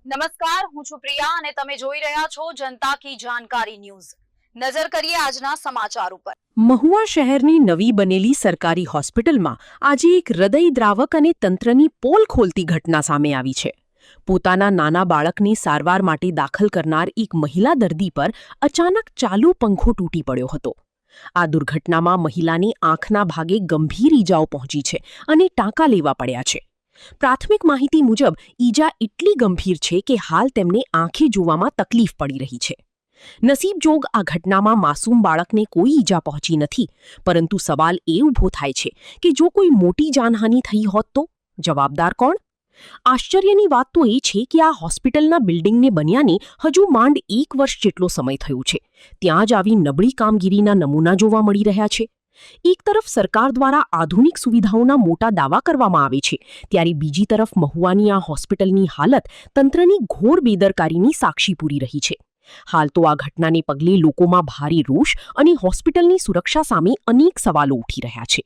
નમસ્કાર, હું છું પ્રિયા અને તમે જોઈ રહ્યા છો જનતા કી જાણકારી ન્યૂઝ। નજર કરીએ આજના સમાચાર ઉપર। મહુવા શહેરની નવી બનેલી સરકારી હોસ્પિટલમાં આજે એક હૃદયદ્રાવક અને તંત્રની પોલ ખોલતી ઘટના સામે આવી છે। પોતાના નાના બાળકની સારવાર માટે દાખલ કરનાર એક મહિલા દર્દી પર અચાનક ચાલુ પંખો તૂટી પડ્યો હતો। આ દુર્ઘટનામાં મહિલાની આંખના ભાગે ગંભીર ઈજાઓ પહોંચી છે અને ટાંકા લેવા પડ્યા છે। પ્રાથમિક માહિતી મુજબ ઈજા એટલી ગંભીર છે કે હાલ તેમને આંખે જોવામાં તકલીફ પડી રહી છે। નસીબજોગ આ ઘટનામાં માસૂમ બાળકને કોઈ ઈજા પહોંચી નથી, પરંતુ સવાલ એ ઊભો થાય છે કે જો કોઈ મોટી જાનહાનિ થઈ હોત તો જવાબદાર કોણ? આશ્ચર્યની વાત તો એ છે કે આ હોસ્પિટલના બિલ્ડિંગને બન્યાને હજુ માંડ 1 વર્ષ જેટલો સમય થયો છે, ત્યાં જ આવી નબળી કામગીરીના નમૂના જોવા મળી રહ્યા છે। એક તરફ સરકાર દ્વારા આધુનિક સુવિધાઓના મોટા દાવા કરવામાં આવે છે, ત્યારે બીજી તરફ મહુવાની આ હોસ્પિટલની હાલત તંત્રની ઘોર બેદરકારીની સાક્ષી પૂરી રહી છે। હાલ તો આ ઘટનાને પગલે લોકોમાં ભારે રોષ અને હોસ્પિટલની સુરક્ષા સામે અનેક સવાલો ઉઠી રહ્યા છે।